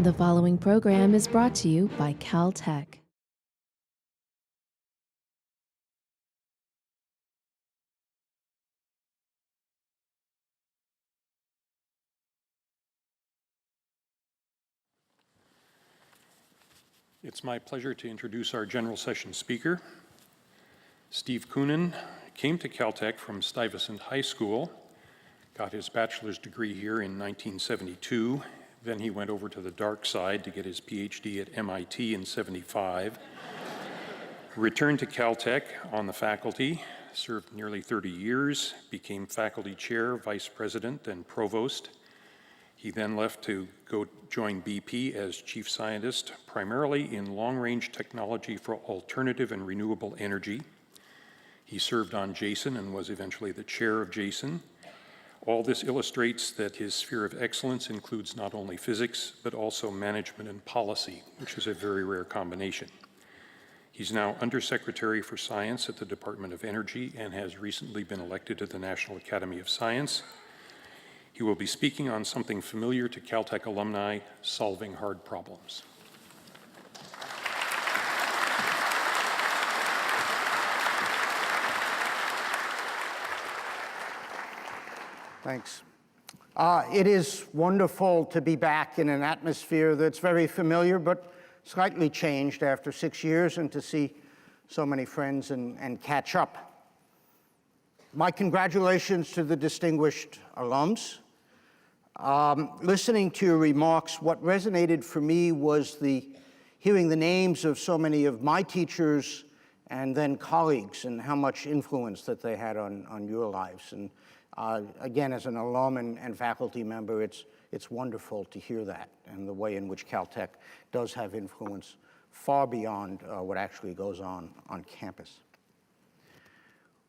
The following program is brought to you by Caltech. It's my pleasure to introduce our general session speaker. Steve Koonin came to Caltech from Stuyvesant High School, got his bachelor's degree here in 1972. Then he went over to the dark side to get his PhD at MIT in '75. Returned to Caltech on the faculty, served nearly 30 years, became faculty chair, vice president, and provost. He then left to go join BP as chief scientist, primarily in long-range technology for alternative and renewable energy. He served on JASON and was eventually the chair of JASON. All this illustrates that his sphere of excellence includes not only physics, but also management and policy, which is a very rare combination. He's now Undersecretary for Science at the Department of Energy and has recently been elected to the National Academy of Science. He will be speaking on something familiar to Caltech alumni, solving hard problems. Thanks. It is wonderful to be back in an atmosphere that's very familiar, but slightly changed after 6 years, and to see so many friends and catch up. My congratulations to the distinguished alums. Listening to your remarks, what resonated for me was hearing the names of so many of my teachers and then colleagues, and how much influence that they had on your lives. And again, as an alum and faculty member, it's wonderful to hear that, and the way in which Caltech does have influence far beyond what actually goes on campus.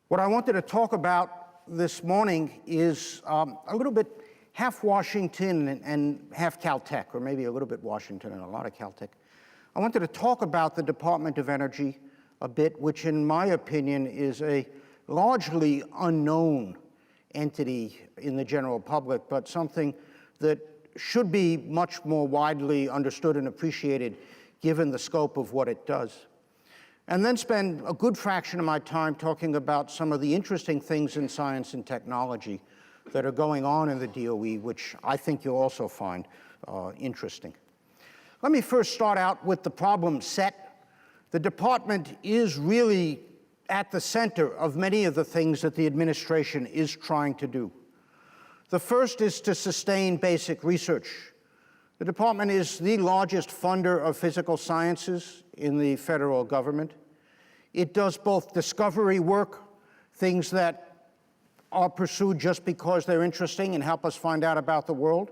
What I wanted to talk about this morning is a little bit half Washington and half Caltech, or maybe a little bit Washington and a lot of Caltech. I wanted to talk about the Department of Energy a bit, which in my opinion is a largely unknown entity in the general public, but something that should be much more widely understood and appreciated given the scope of what it does. And then spend a good fraction of my time talking about some of the interesting things in science and technology that are going on in the DOE, which I think you'll also find interesting. Let me first start out with the problem set. The department is really at the center of many of the things that the administration is trying to do. The first is to sustain basic research. The department is the largest funder of physical sciences in the federal government. It does both discovery work, things that are pursued just because they're interesting and help us find out about the world,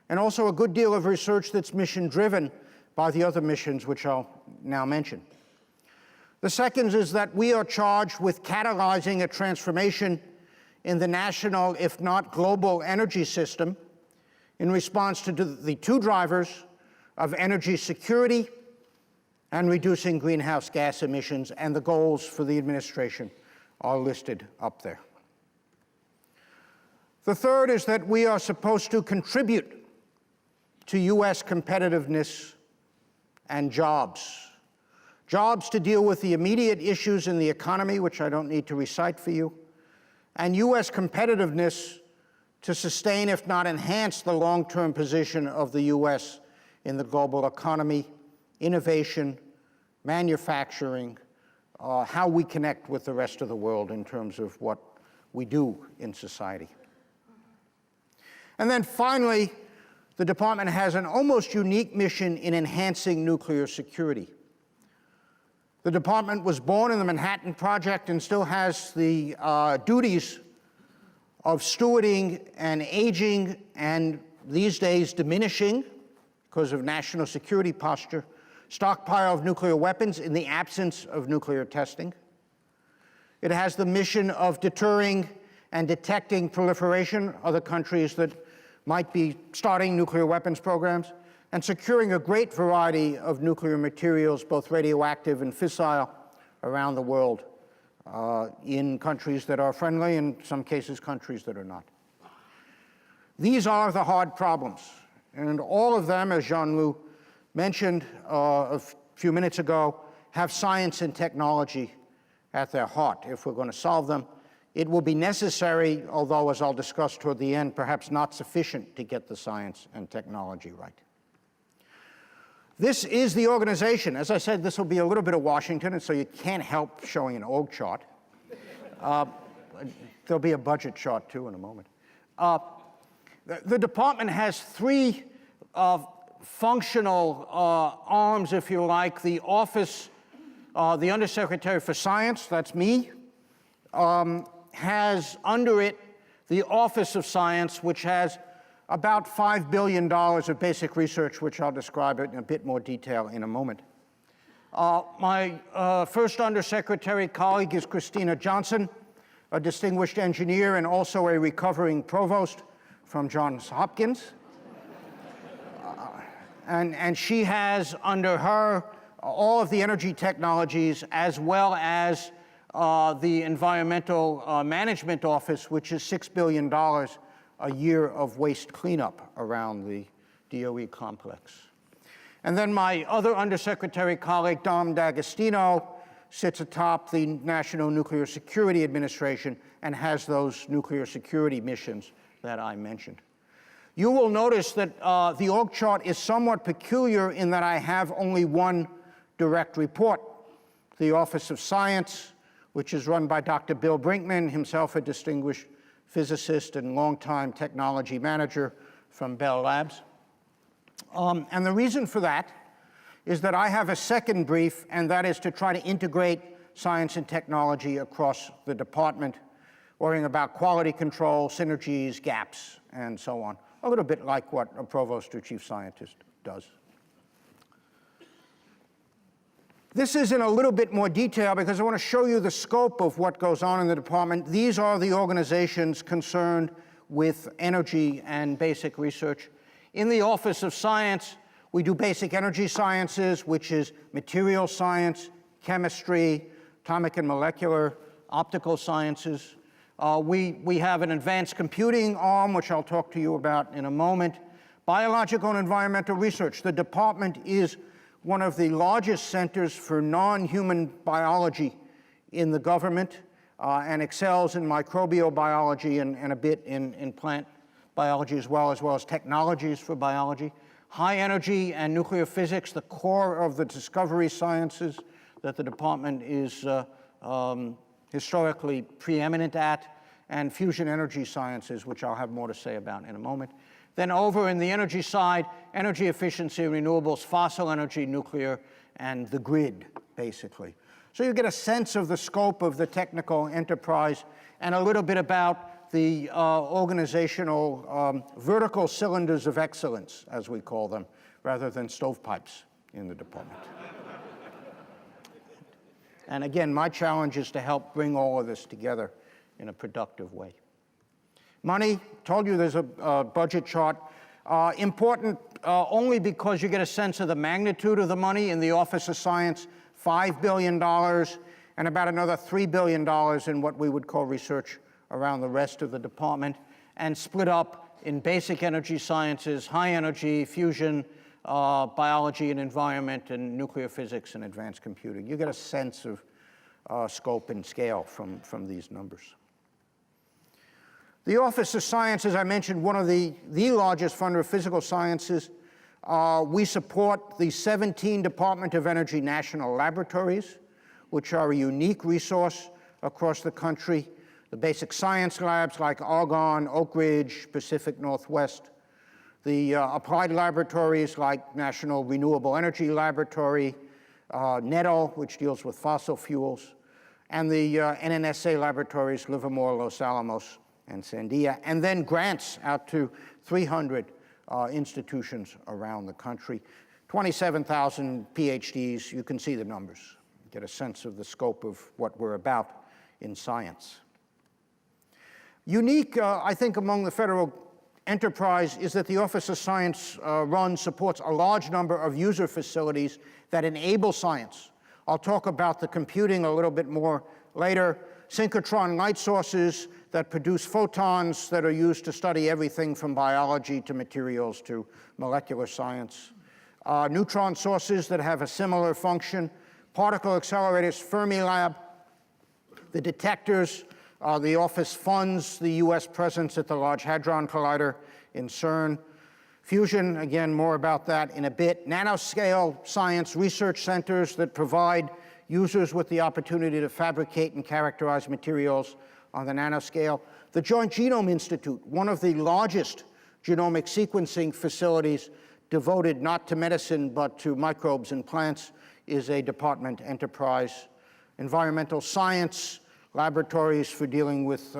and also a good deal of research that's mission-driven by the other missions, which I'll now mention. The second is that we are charged with catalyzing a transformation in the national, if not global, energy system in response to the two drivers of energy security and reducing greenhouse gas emissions, and the goals for the administration are listed up there. The third is that we are supposed to contribute to US competitiveness and jobs. Jobs to deal with the immediate issues in the economy, which I don't need to recite for you, and US competitiveness to sustain, if not enhance, the long-term position of the US in the global economy, innovation, manufacturing, how we connect with the rest of the world in terms of what we do in society. And then finally, the department has an almost unique mission in enhancing nuclear security. The department was born in the Manhattan Project and still has the duties of stewarding an aging and these days diminishing, because of national security posture, stockpile of nuclear weapons in the absence of nuclear testing. It has the mission of deterring and detecting proliferation, other countries that might be starting nuclear weapons programs, and securing a great variety of nuclear materials, both radioactive and fissile, around the world, in countries that are friendly, and in some cases countries that are not. These are the hard problems, And all of them, as Jean-Loup mentioned a few minutes ago, have science and technology at their heart. If we're going to solve them, it will be necessary, although, as I'll discuss toward the end, perhaps not sufficient to get the science and technology right. This is the organization. As I said, this will be a little bit of Washington, and so you can't help showing an org chart. There'll be a budget chart, too, in a moment. The department has three functional arms, if you like. The office, the Undersecretary for Science, that's me, has under it the Office of Science, which has about $5 billion of basic research, which I'll describe it in a bit more detail in a moment. My first Undersecretary colleague is Christina Johnson, a distinguished engineer and also a recovering provost from Johns Hopkins. And she has under her all of the energy technologies as well as the Environmental Management Office, which is $6 billion a year of waste cleanup around the DOE complex. And then my other Undersecretary colleague, Dom D'Agostino, sits atop the National Nuclear Security Administration and has those nuclear security missions that I mentioned. You will notice that the org chart is somewhat peculiar in that I have only one direct report. The Office of Science, which is run by Dr. Bill Brinkman, himself a distinguished physicist and longtime technology manager from Bell Labs. And the reason for that is that I have a second brief, and that is to try to integrate science and technology across the department, worrying about quality control, synergies, gaps, and so on. A little bit like what a provost or chief scientist does. This is in a little bit more detail because I want to show you the scope of what goes on in the department. These are the organizations concerned with energy and basic research. In the Office of Science, we do basic energy sciences, which is material science, chemistry, atomic and molecular, optical sciences. We have an advanced computing arm, which I'll talk to you about in a moment. Biological and environmental research. The department is one of the largest centers for non-human biology in the government and excels in microbial biology and a bit in plant biology as well as technologies for biology. High energy and nuclear physics, the core of the discovery sciences that the department is historically preeminent at, and fusion energy sciences, which I'll have more to say about in a moment. Then over in the energy side, energy efficiency, renewables, fossil energy, nuclear, and the grid, basically. So you get a sense of the scope of the technical enterprise and a little bit about the organizational vertical cylinders of excellence, as we call them, rather than stovepipes in the department. And again, my challenge is to help bring all of this together in a productive way. Money, told you there's a budget chart. Important only because you get a sense of the magnitude of the money. In the Office of Science, $5 billion, and about another $3 billion in what we would call research around the rest of the department, and split up in basic energy sciences, high energy, fusion, biology and environment, and nuclear physics and advanced computing. You get a sense of scope and scale from these numbers. The Office of Science, as I mentioned, one of the largest funder of physical sciences. We support the 17 Department of Energy national laboratories, which are a unique resource across the country. The basic science labs like Argonne, Oak Ridge, Pacific Northwest. The applied laboratories like National Renewable Energy Laboratory, NETL, which deals with fossil fuels, and the NNSA laboratories, Livermore, Los Alamos, and Sandia, and then grants out to 300 institutions around the country. 27,000 PhDs, you can see the numbers. Get a sense of the scope of what we're about in science. Unique, I think, among the federal enterprise is that the Office of Science supports a large number of user facilities that enable science. I'll talk about the computing a little bit more later. Synchrotron light sources, that produce photons that are used to study everything from biology to materials to molecular science. Neutron sources that have a similar function, particle accelerators, Fermilab. The detectors, the office funds the US presence at the Large Hadron Collider in CERN. Fusion, again, more about that in a bit. Nanoscale science research centers that provide users with the opportunity to fabricate and characterize materials on the nanoscale. The Joint Genome Institute, one of the largest genomic sequencing facilities devoted not to medicine but to microbes and plants, is a department enterprise. Environmental science, laboratories for dealing with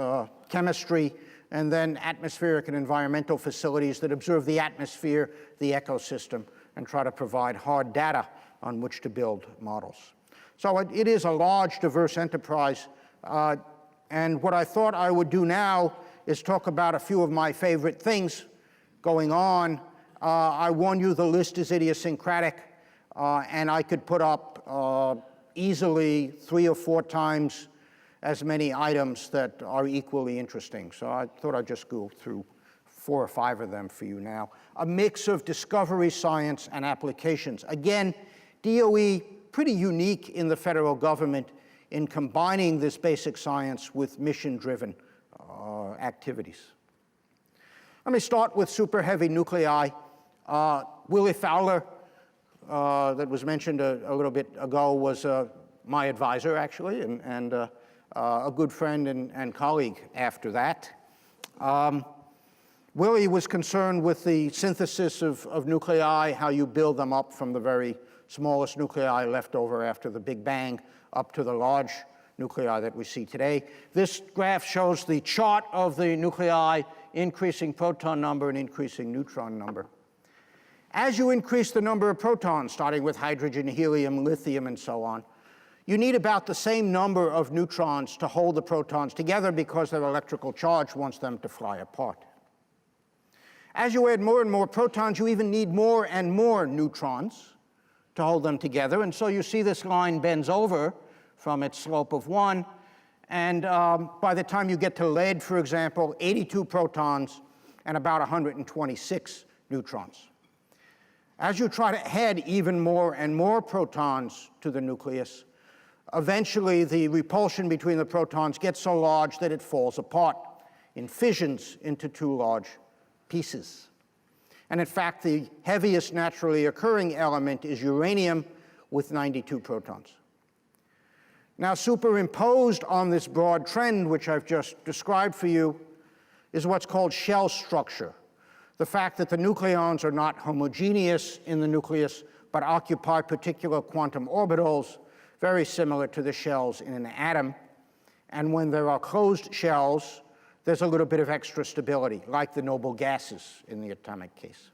chemistry, and then atmospheric and environmental facilities that observe the atmosphere, the ecosystem, and try to provide hard data on which to build models. So it is a large, diverse enterprise. And what I thought I would do now is talk about a few of my favorite things going on. I warn you, the list is idiosyncratic, and I could put up easily 3 or 4 times as many items that are equally interesting. So I thought I'd just go through 4 or 5 of them for you now. A mix of discovery science and applications. Again, DOE, pretty unique in the federal government in combining this basic science with mission-driven activities. Let me start with superheavy nuclei. Willie Fowler, that was mentioned a little bit ago, was my advisor, actually, and a good friend and colleague after that. Willie was concerned with the synthesis of nuclei, how you build them up from the very smallest nuclei left over after the Big Bang up to the large nuclei that we see today. This graph shows the chart of the nuclei, increasing proton number and increasing neutron number. As you increase the number of protons, starting with hydrogen, helium, lithium, and so on, you need about the same number of neutrons to hold the protons together because their electrical charge wants them to fly apart. As you add more and more protons, you even need more and more neutrons to hold them together. And so you see this line bends over from its slope of 1. And by the time you get to lead, for example, 82 protons and about 126 neutrons. As you try to add even more and more protons to the nucleus, eventually the repulsion between the protons gets so large that it falls apart in fissions into 2 large pieces. And in fact, the heaviest naturally occurring element is uranium with 92 protons. Now, superimposed on this broad trend, which I've just described for you, is what's called shell structure. The fact that the nucleons are not homogeneous in the nucleus, but occupy particular quantum orbitals, very similar to the shells in an atom. And when there are closed shells, there's a little bit of extra stability, like the noble gases in the atomic case.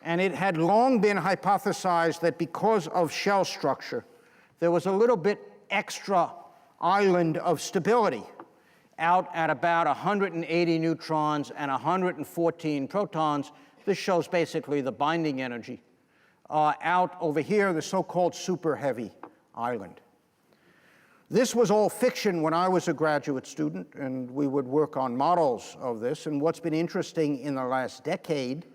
And it had long been hypothesized that because of shell structure, there was a little bit extra island of stability out at about 180 neutrons and 114 protons. This shows basically the binding energy. Out over here, the so-called superheavy island. This was all fiction when I was a graduate student, and we would work on models of this. And what's been interesting in the last decade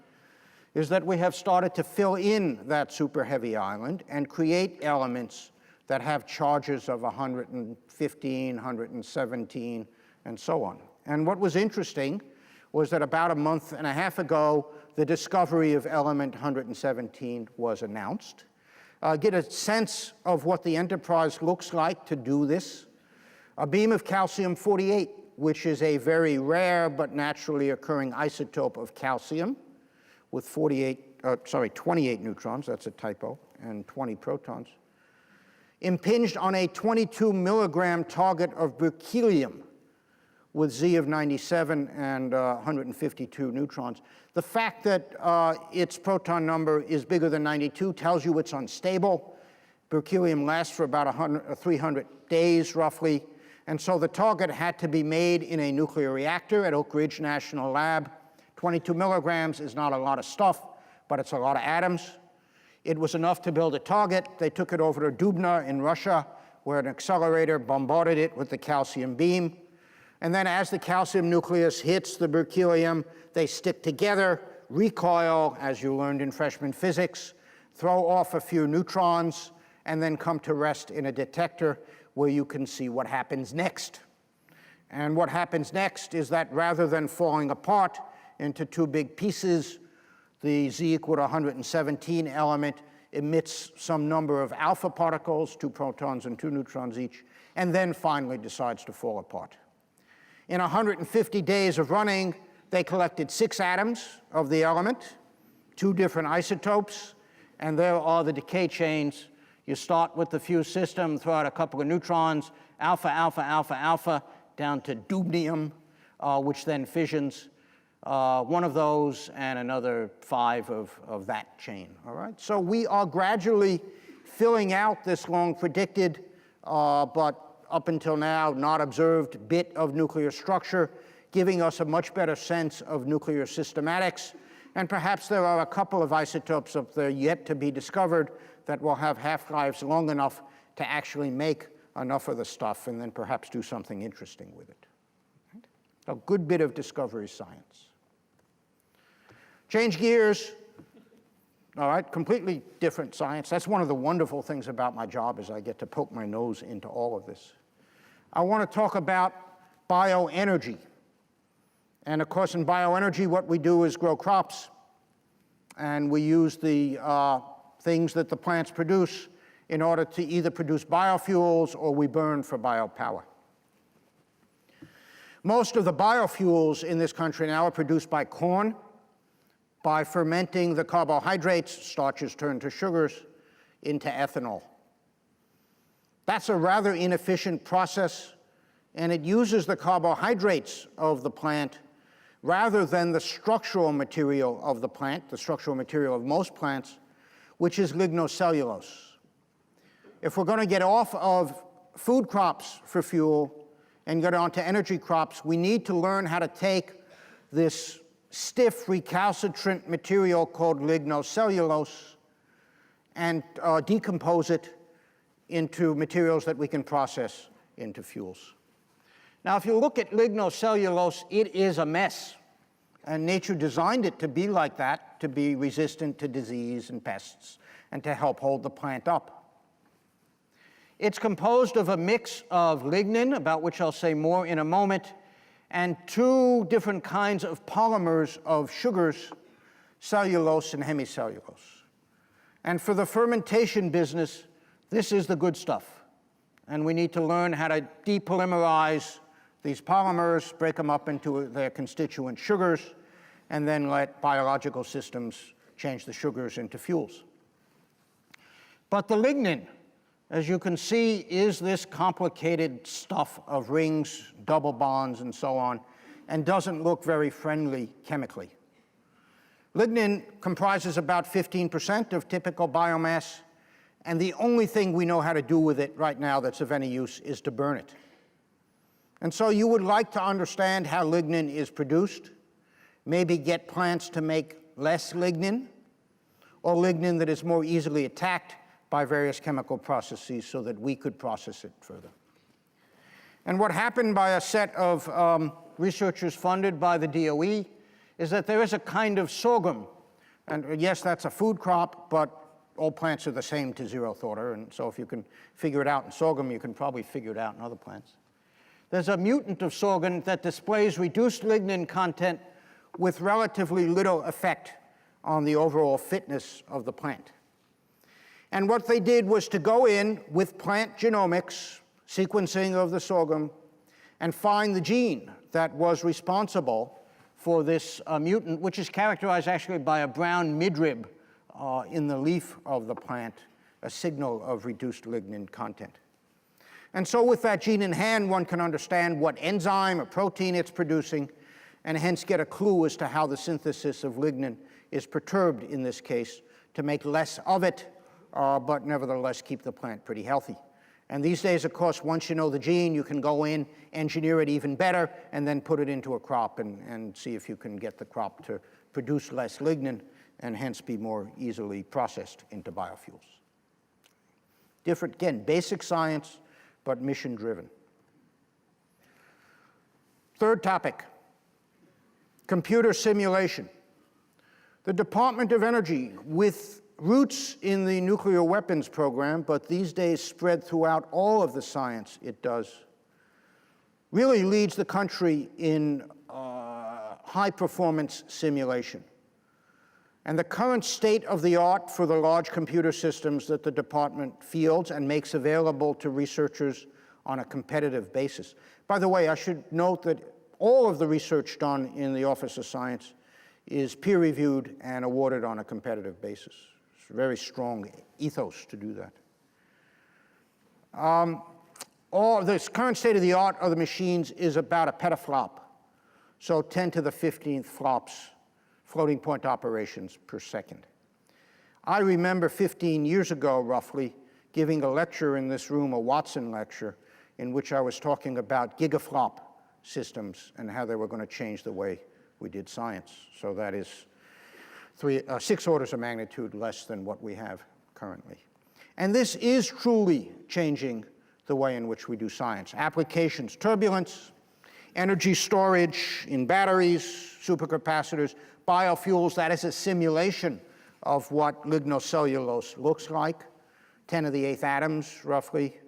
is that we have started to fill in that superheavy island and create elements that have charges of 115, 117, and so on. And what was interesting was that about a month and a half ago, the discovery of element 117 was announced. Get a sense of what the enterprise looks like to do this. A beam of calcium-48, which is a very rare but naturally occurring isotope of calcium with 28 neutrons, that's a typo, and 20 protons, impinged on a 22 milligram target of berkelium with Z of 97 and 152 neutrons. The fact that its proton number is bigger than 92 tells you it's unstable. Berkelium lasts for about 300 days, roughly. And so the target had to be made in a nuclear reactor at Oak Ridge National Lab. 22 milligrams is not a lot of stuff, but it's a lot of atoms. It was enough to build a target. They took it over to Dubna in Russia, where an accelerator bombarded it with the calcium beam. And then as the calcium nucleus hits the berkelium, they stick together, recoil, as you learned in freshman physics, throw off a few neutrons, and then come to rest in a detector where you can see what happens next. And what happens next is that rather than falling apart into two big pieces, the Z equal to 117 element emits some number of alpha particles, 2 protons and 2 neutrons each, and then finally decides to fall apart. In 150 days of running, they collected 6 atoms of the element, 2 different isotopes, and there are the decay chains. You start with the fused system, throw out a couple of neutrons, alpha, alpha, alpha, alpha, down to dubnium, which then fissions. One of those and another 5 of that chain, all right? So we are gradually filling out this long predicted, but up until now not observed bit of nuclear structure, giving us a much better sense of nuclear systematics. And perhaps there are a couple of isotopes up there yet to be discovered that will have half-lives long enough to actually make enough of the stuff and then perhaps do something interesting with it. A good bit of discovery science. Change gears. All right, completely different science. That's one of the wonderful things about my job is I get to poke my nose into all of this. I want to talk about bioenergy. And of course, in bioenergy, what we do is grow crops. And we use the things that the plants produce in order to either produce biofuels or we burn for biopower. Most of the biofuels in this country now are produced by corn. By fermenting the carbohydrates, starches turn to sugars, into ethanol. That's a rather inefficient process, and it uses the carbohydrates of the plant rather than the structural material of the plant, the structural material of most plants, which is lignocellulose. If we're going to get off of food crops for fuel and get onto energy crops, we need to learn how to take this stiff recalcitrant material called lignocellulose and decompose it into materials that we can process into fuels. Now, if you look at lignocellulose, it is a mess. And nature designed it to be like that, to be resistant to disease and pests, and to help hold the plant up. It's composed of a mix of lignin, about which I'll say more in a moment, and 2 different kinds of polymers of sugars, cellulose and hemicellulose. And for the fermentation business, this is the good stuff. And we need to learn how to depolymerize these polymers, break them up into their constituent sugars, and then let biological systems change the sugars into fuels. But the lignin, as you can see, is this complicated stuff of rings, double bonds, and so on, and doesn't look very friendly chemically. Lignin comprises about 15% of typical biomass, and the only thing we know how to do with it right now that's of any use is to burn it. And so you would like to understand how lignin is produced, maybe get plants to make less lignin, or lignin that is more easily attacked by various chemical processes so that we could process it further. And what happened by a set of researchers funded by the DOE is that there is a kind of sorghum. And yes, that's a food crop, but all plants are the same to zeroth order. And so if you can figure it out in sorghum, you can probably figure it out in other plants. There's a mutant of sorghum that displays reduced lignin content with relatively little effect on the overall fitness of the plant. And what they did was to go in with plant genomics, sequencing of the sorghum, and find the gene that was responsible for this mutant, which is characterized actually by a brown midrib in the leaf of the plant, a signal of reduced lignin content. And so with that gene in hand, one can understand what enzyme or protein it's producing, and hence get a clue as to how the synthesis of lignin is perturbed in this case to make less of it, but nevertheless keep the plant pretty healthy. And these days, of course, once you know the gene, you can go in, engineer it even better, and then put it into a crop and see if you can get the crop to produce less lignin and hence be more easily processed into biofuels. Different, again, basic science, but mission-driven. Third topic, computer simulation. The Department of Energy, with roots in the nuclear weapons program, but these days spread throughout all of the science it does, really leads the country in high-performance simulation. And the current state of the art for the large computer systems that the department fields and makes available to researchers on a competitive basis. By the way, I should note that all of the research done in the Office of Science is peer-reviewed and awarded on a competitive basis. It's a very strong ethos to do that. This current state of the art of the machines is about a petaflop, so 10 to the 15th flops, floating point operations per second. I remember 15 years ago, roughly, giving a lecture in this room, a Watson lecture, in which I was talking about gigaflop systems and how they were going to change the way we did science. So that is 6 orders of magnitude less than what we have currently. And this is truly changing the way in which we do science. Applications, turbulence, energy storage in batteries, supercapacitors, biofuels, that is a simulation of what lignocellulose looks like, 10 to the 8th atoms, roughly,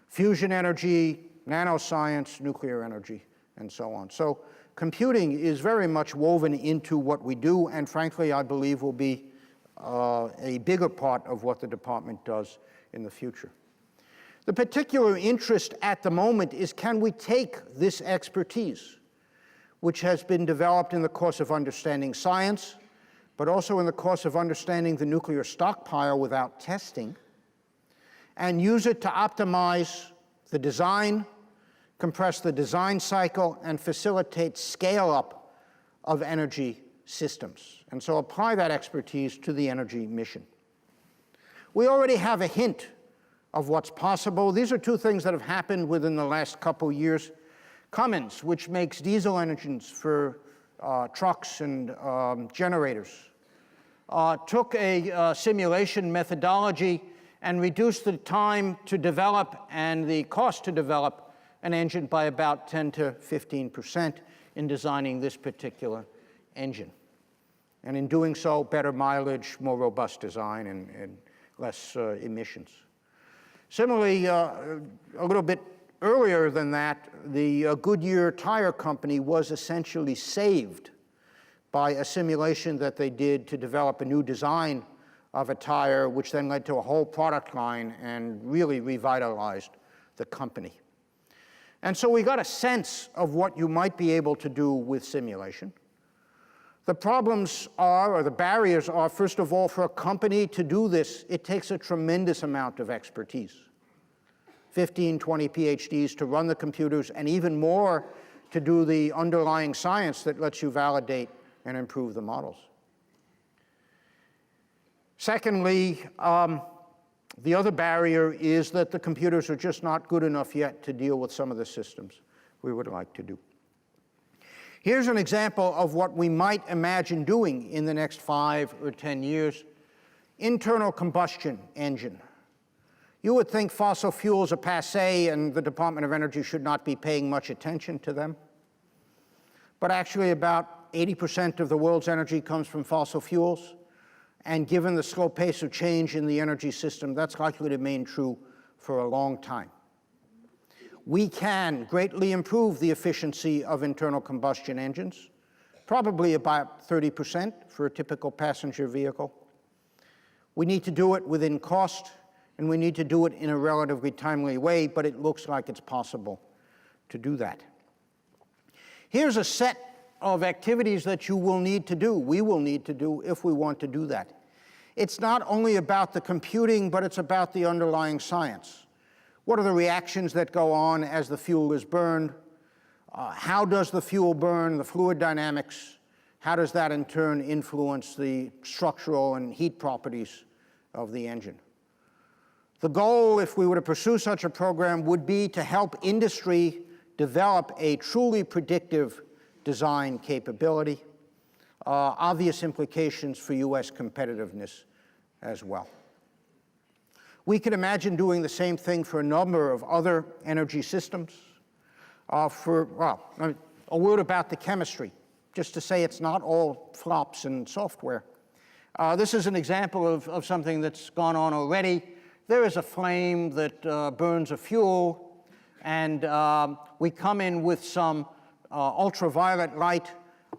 fusion energy, nanoscience, nuclear energy, and so on. So computing is very much woven into what we do, and frankly, I believe will be a bigger part of what the department does in the future. The particular interest at the moment is, can we take this expertise, which has been developed in the course of understanding science, but also in the course of understanding the nuclear stockpile without testing, and use it to optimize the design, compress the design cycle, and facilitate scale-up of energy systems. And so apply that expertise to the energy mission. We already have a hint of what's possible. These are 2 things that have happened within the last couple years. Cummins, which makes diesel engines for trucks and generators, took a simulation methodology and reduced the time to develop and the cost to develop an engine by about 10 to 15% in designing this particular engine. And in doing so, better mileage, more robust design, and less emissions. Similarly, a little bit earlier than that, the Goodyear Tire Company was essentially saved by a simulation that they did to develop a new design of a tire, which then led to a whole product line and really revitalized the company. And so we got a sense of what you might be able to do with simulation. The problems are, or the barriers are, first of all, for a company to do this, it takes a tremendous amount of expertise. 15, 20 PhDs to run the computers, and even more to do the underlying science that lets you validate and improve the models. Secondly, the other barrier is that the computers are just not good enough yet to deal with some of the systems we would like to do. Here's an example of what we might imagine doing in the next 5 or 10 years. Internal combustion engine. You would think fossil fuels are passé and the Department of Energy should not be paying much attention to them. But actually about 80% of the world's energy comes from fossil fuels. And given the slow pace of change in the energy system, that's likely to remain true for a long time. We can greatly improve the efficiency of internal combustion engines, probably about 30% for a typical passenger vehicle. We need to do it within cost, and we need to do it in a relatively timely way, but it looks like it's possible to do that. Here's a set of activities that you will need to do, we will need to do if we want to do that. It's not only about the computing, but it's about the underlying science. What are the reactions that go on as the fuel is burned? How does the fuel burn, the fluid dynamics? How does that in turn influence the structural and heat properties of the engine? The goal, if we were to pursue such a program, would be to help industry develop a truly predictive design capability. Obvious implications for US competitiveness as well. We could imagine doing the same thing for a number of other energy systems. a word about the chemistry, just to say it's not all flops and software. This is an example of something that's gone on already. There is a flame that burns a fuel, and we come in with some ultraviolet light,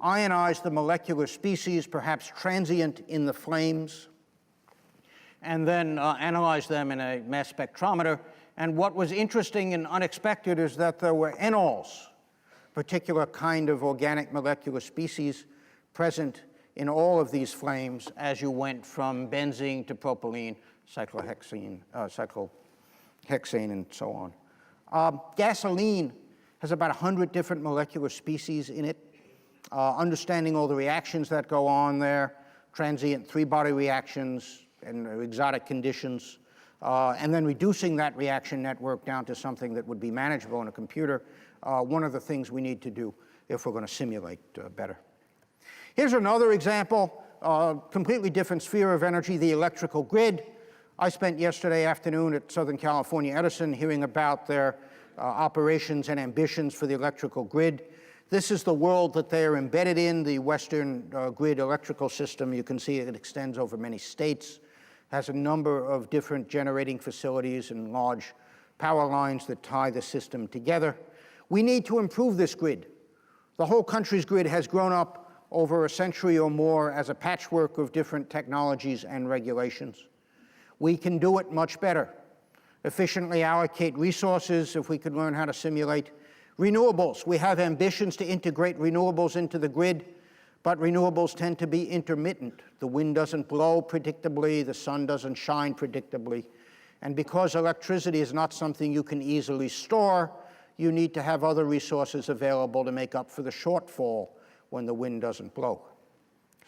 ionize the molecular species, perhaps transient in the flames, and then analyze them in a mass spectrometer. And what was interesting and unexpected is that there were enols, particular kind of organic molecular species, present in all of these flames as you went from benzene to propylene, cyclohexane, and so on. Gasoline has about 100 different molecular species in it. Understanding all the reactions that go on there, transient three-body reactions and exotic conditions, and then reducing that reaction network down to something that would be manageable in a computer, one of the things we need to do if we're going to simulate better. Here's another example, completely different sphere of energy, the electrical grid. I spent yesterday afternoon at Southern California Edison hearing about their operations and ambitions for the electrical grid. This is the world that they are embedded in, the Western grid electrical system. You can see it extends over many states, has a number of different generating facilities and large power lines that tie the system together. We need to improve this grid. The whole country's grid has grown up over a century or more as a patchwork of different technologies and regulations. We can do it much better. Efficiently allocate resources if we could learn how to simulate. Renewables, we have ambitions to integrate renewables into the grid, but renewables tend to be intermittent. The wind doesn't blow predictably, the sun doesn't shine predictably. And because electricity is not something you can easily store, you need to have other resources available to make up for the shortfall when the wind doesn't blow.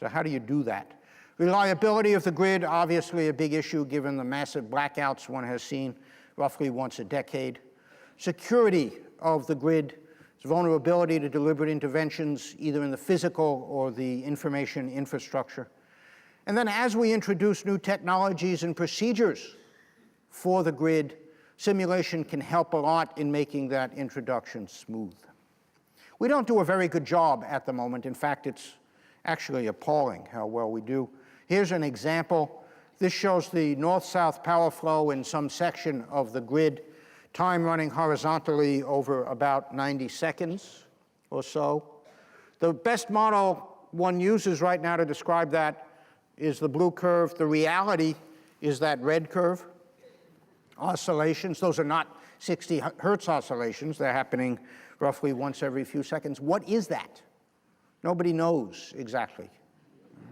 So how do you do that? Reliability of the grid, obviously a big issue given the massive blackouts one has seen roughly once a decade. Security of the grid, its vulnerability to deliberate interventions, either in the physical or the information infrastructure. And then as we introduce new technologies and procedures for the grid, simulation can help a lot in making that introduction smooth. We don't do a very good job at the moment. In fact, it's actually appalling how well we do. Here's an example. This shows the north-south power flow in some section of the grid, time running horizontally over about 90 seconds or so. The best model one uses right now to describe that is the blue curve. The reality is that red curve. Oscillations, those are not 60 hertz oscillations. They're happening roughly once every few seconds. What is that? Nobody knows exactly.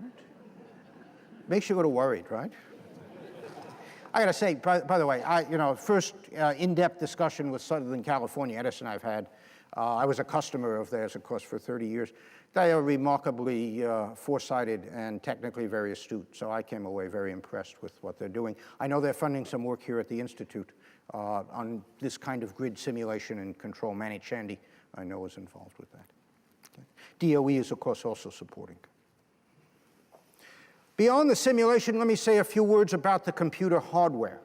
Right. Makes you a little worried, right? I got to say, by the way, first in-depth discussion with Southern California Edison I've had. I was a customer of theirs, of course, for 30 years. They are remarkably foresighted and technically very astute, so I came away very impressed with what they're doing. I know they're funding some work here at the Institute on this kind of grid simulation and control. Manny Chandy, I know, is involved with that. Okay. DOE is, of course, also supporting. Beyond the simulation, let me say a few words about the computer hardware.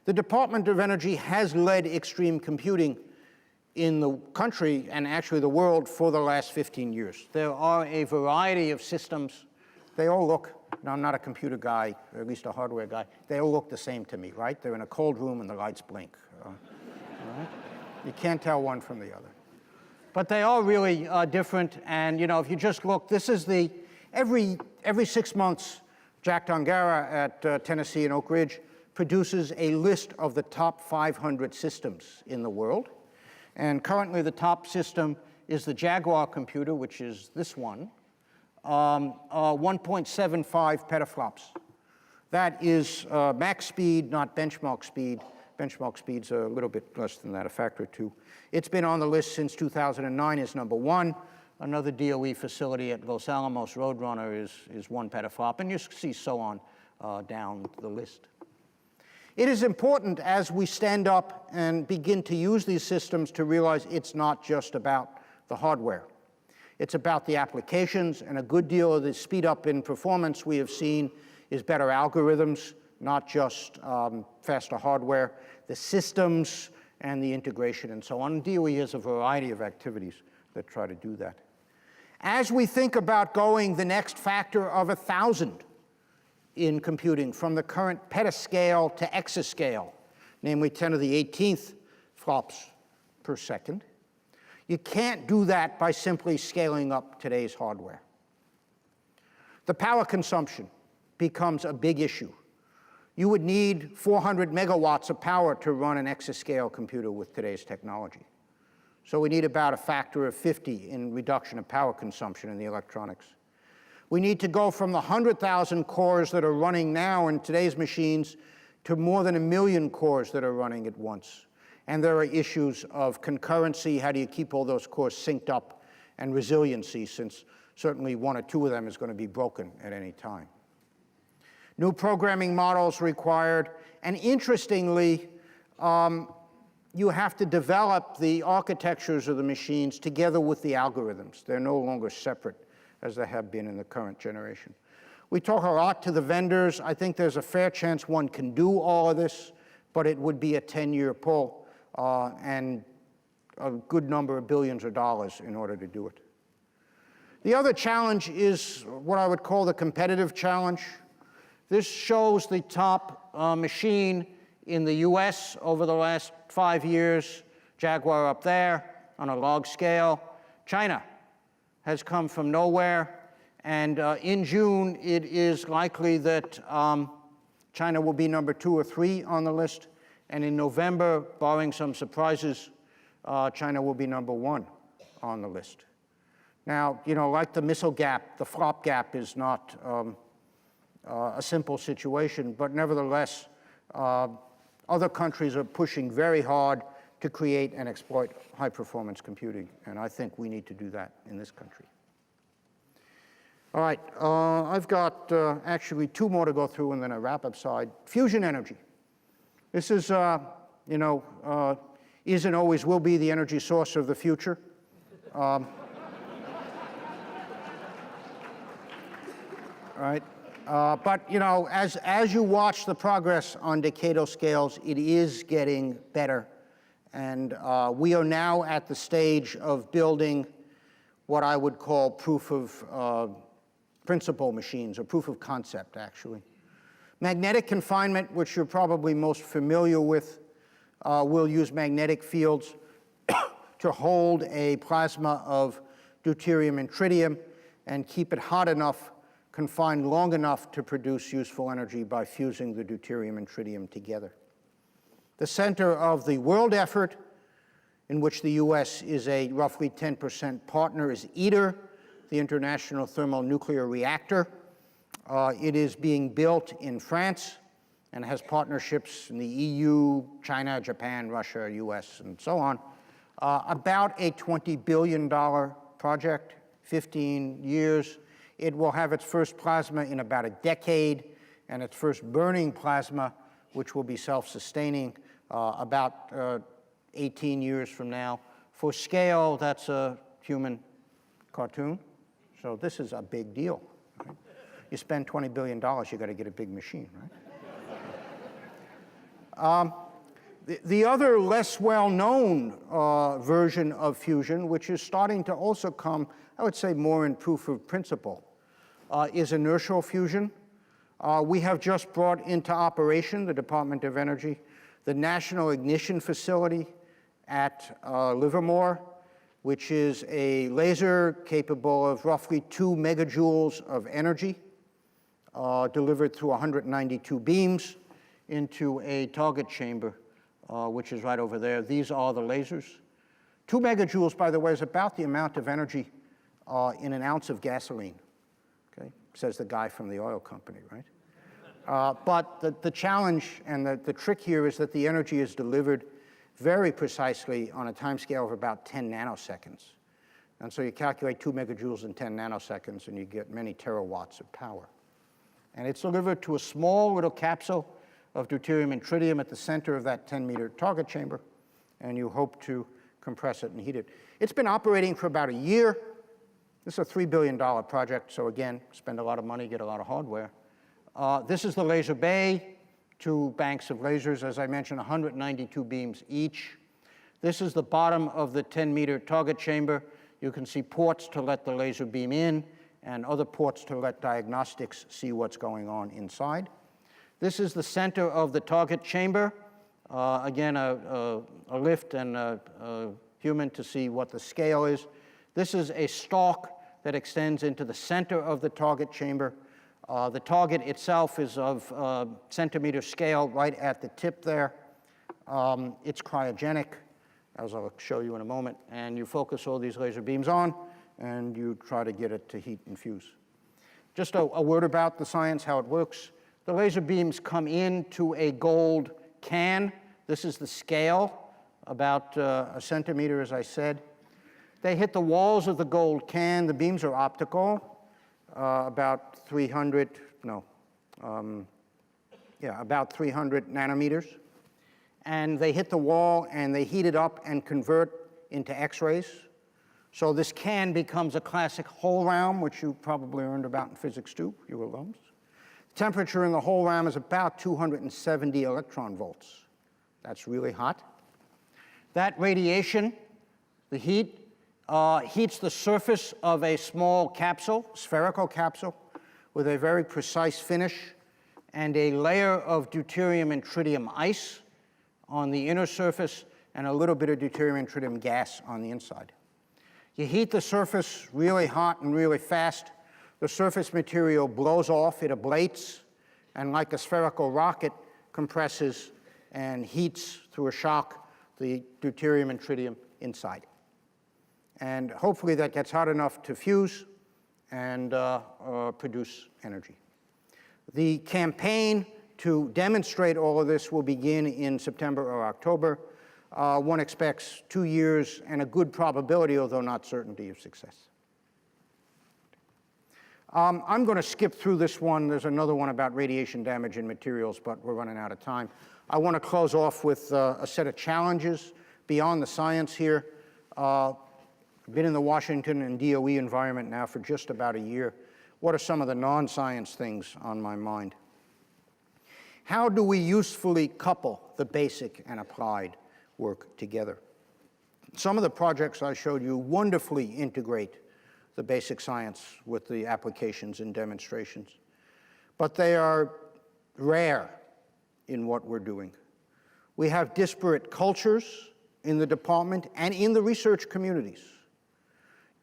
The Department of Energy has led extreme computing in the country and actually the world for the last 15 years. There are a variety of systems. They all look, now I'm not a computer guy, or at least a hardware guy, they all look the same to me, right? They're in a cold room and the lights blink. Right? You can't tell one from the other. But they are really different, and if you just look, this is the, every 6 months, Jack Tongara at Tennessee and Oak Ridge produces a list of the top 500 systems in the world. And currently the top system is the Jaguar computer, which is this one, 1.75 petaflops. That is max speed, not benchmark speed. Benchmark speed's a little bit less than that, a factor of 2. It's been on the list since 2009 as number 1. Another DOE facility at Los Alamos Roadrunner is 1 petaflop, and you see so on down the list. It is important as we stand up and begin to use these systems to realize it's not just about the hardware. It's about the applications, and a good deal of the speed up in performance we have seen is better algorithms, not just faster hardware, the systems and the integration and so on. DOE has a variety of activities that try to do that. As we think about going the next factor of 1,000 in computing, from the current petascale to exascale, namely 10 to the 18th flops per second, you can't do that by simply scaling up today's hardware. The power consumption becomes a big issue. You would need 400 megawatts of power to run an exascale computer with today's technology. So we need about a factor of 50 in reduction of power consumption in the electronics. We need to go from the 100,000 cores that are running now in today's machines to more than 1 million cores that are running at once. And there are issues of concurrency. How do you keep all those cores synced up? And resiliency, since certainly 1 or 2 of them is going to be broken at any time. New programming models required. And interestingly, you have to develop the architectures of the machines together with the algorithms. They're no longer separate as they have been in the current generation. We talk a lot to the vendors. I think there's a fair chance one can do all of this, but it would be a 10-year pull and a good number of billions of dollars in order to do it. The other challenge is what I would call the competitive challenge. This shows the top machine in the US over the last 5 years, Jaguar up there on a log scale. China has come from nowhere, and in June it is likely that China will be number 2 or 3 on the list, and in November, barring some surprises, China will be number 1 on the list. Now, you know, like the missile gap, the flop gap is not a simple situation, but nevertheless, other countries are pushing very hard to create and exploit high-performance computing, and I think we need to do that in this country. All right, I've got actually 2 more to go through and then a wrap-up slide. Fusion energy. This is, is and always will be the energy source of the future. All right. But you know, as you watch the progress on decadal scales, it is getting better. And we are now at the stage of building what I would call proof of principle machines, or proof of concept, actually. Magnetic confinement, which you're probably most familiar with, will use magnetic fields to hold a plasma of deuterium and tritium and keep it hot enough, confined long enough to produce useful energy by fusing the deuterium and tritium together. The center of the world effort, in which the US is a roughly 10% partner, is ITER, the International Thermonuclear Reactor. It is being built in France and has partnerships in the EU, China, Japan, Russia, US, and so on. About a $20 billion project, 15 years. It will have its first plasma in about a decade, and its first burning plasma, which will be self-sustaining, about 18 years from now. For scale, that's a human cartoon. So this is a big deal. Right? You spend $20 billion, you got to get a big machine, right? The other less well-known version of fusion, which is starting to also come, I would say, more in proof of principle, is inertial fusion. We have just brought into operation, the Department of Energy, the National Ignition Facility at Livermore, which is a laser capable of roughly 2 megajoules of energy delivered through 192 beams into a target chamber, which is right over there. These are the lasers. 2 megajoules, by the way, is about the amount of energy in an ounce of gasoline, okay? Says the guy from the oil company, right? But the challenge and the trick here is that the energy is delivered very precisely on a time scale of about 10 nanoseconds. And so you calculate 2 megajoules in 10 nanoseconds, and you get many terawatts of power. And it's delivered to a small little capsule of deuterium and tritium at the center of that 10-meter target chamber, and you hope to compress it and heat it. It's been operating for about a year. This is a $3 billion project, so again, spend a lot of money, get a lot of hardware. This is the laser bay, 2 banks of lasers, as I mentioned, 192 beams each. This is the bottom of the 10-meter target chamber. You can see ports to let the laser beam in and other ports to let diagnostics see what's going on inside. This is the center of the target chamber. Again, a lift and a human to see what the scale is. This is a stalk that extends into the center of the target chamber. The target itself is of centimeter scale right at the tip there. It's cryogenic, as I'll show you in a moment. And you focus all these laser beams on, and you try to get it to heat and fuse. Just a word about the science, how it works. The laser beams come into a gold can. This is the scale, about a centimeter, as I said. They hit the walls of the gold can. The beams are optical, about 300 nanometers. And they hit the wall, and they heat it up and convert into X-rays. So this can becomes a classic hole round, which you probably learned about in physics too, you alums. The temperature in the hole round is about 270 electron volts. That's really hot. That radiation, the heat, heats the surface of a small capsule, spherical capsule, with a very precise finish and a layer of deuterium and tritium ice on the inner surface and a little bit of deuterium and tritium gas on the inside. You heat the surface really hot and really fast. The surface material blows off, it ablates, and like a spherical rocket, compresses and heats through a shock the deuterium and tritium inside. And hopefully that gets hot enough to fuse and produce energy. The campaign to demonstrate all of this will begin in September or October. One expects 2 years and a good probability, although not certainty, of success. I'm going to skip through this one. There's another one about radiation damage in materials, but we're running out of time. I want to close off with a set of challenges beyond the science here. I've been in the Washington and DOE environment now for just about a year. What are some of the non-science things on my mind? How do we usefully couple the basic and applied work together? Some of the projects I showed you wonderfully integrate the basic science with the applications and demonstrations, but they are rare in what we're doing. We have disparate cultures in the department and in the research communities,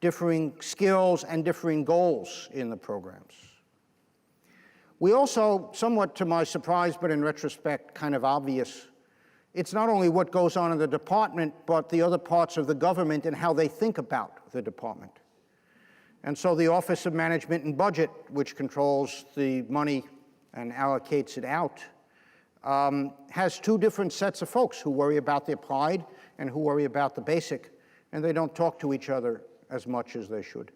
differing skills and differing goals in the programs. We also, somewhat to my surprise, but in retrospect kind of obvious, it's not only what goes on in the department, but the other parts of the government and how they think about the department. And so the Office of Management and Budget, which controls the money and allocates it out, has two different sets of folks who worry about the applied and who worry about the basic, and they don't talk to each other as much as they should.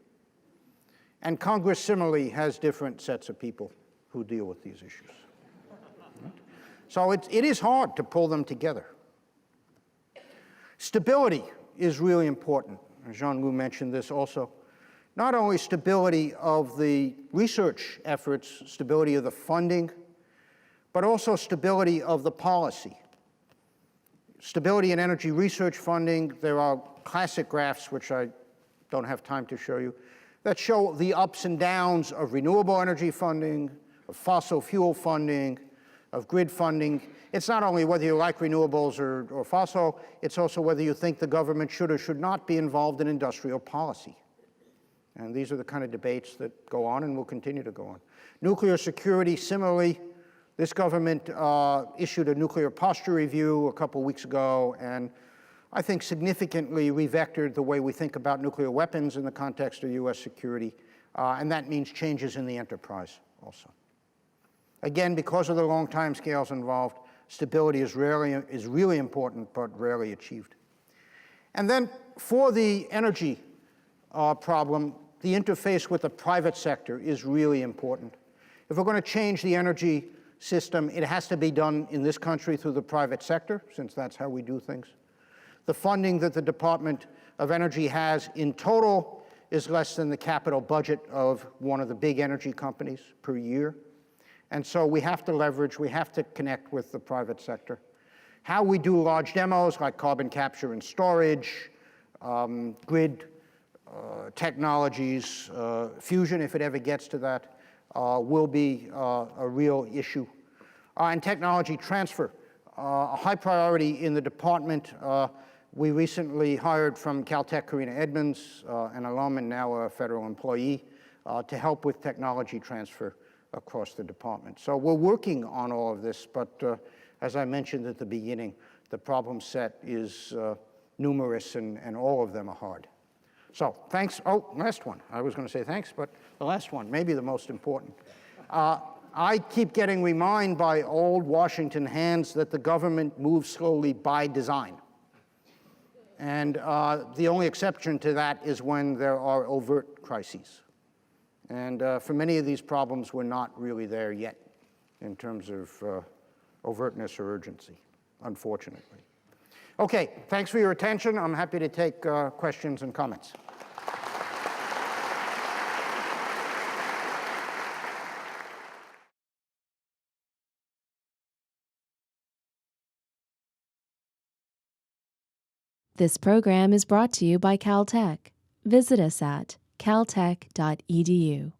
And Congress similarly has different sets of people who deal with these issues. So it is hard to pull them together. Stability is really important. Jean-Luc mentioned this also. Not only stability of the research efforts, stability of the funding, but also stability of the policy. Stability in energy research funding, there are classic graphs, which I don't have time to show you, that show the ups and downs of renewable energy funding, of fossil fuel funding, of grid funding. It's not only whether you like renewables or fossil, it's also whether you think the government should or should not be involved in industrial policy. And these are the kind of debates that go on and will continue to go on. Nuclear security, similarly, this government issued a nuclear posture review a couple weeks ago, and I think significantly revectored the way we think about nuclear weapons in the context of US security, and that means changes in the enterprise also. Again, because of the long time scales involved, stability is really important, but rarely achieved. And then for the energy problem, the interface with the private sector is really important. If we're going to change the energy system, it has to be done in this country through the private sector, since that's how we do things. The funding that the Department of Energy has in total is less than the capital budget of one of the big energy companies per year. And so we have to leverage, we have to connect with the private sector. How we do large demos like carbon capture and storage, grid technologies, fusion, if it ever gets to that, will be a real issue. And technology transfer, a high priority in the department. We recently hired from Caltech Karina Edmonds, an alum and now a federal employee, to help with technology transfer across the department. So we're working on all of this, but as I mentioned at the beginning, the problem set is numerous and all of them are hard. So thanks. Oh, last one. I was going to say thanks, but the last one, maybe the most important. I keep getting reminded by old Washington hands that the government moves slowly by design. And the only exception to that is when there are overt crises. And for many of these problems, we're not really there yet in terms of overtness or urgency, unfortunately. Okay, thanks for your attention. I'm happy to take questions and comments. This program is brought to you by Caltech. Visit us at caltech.edu.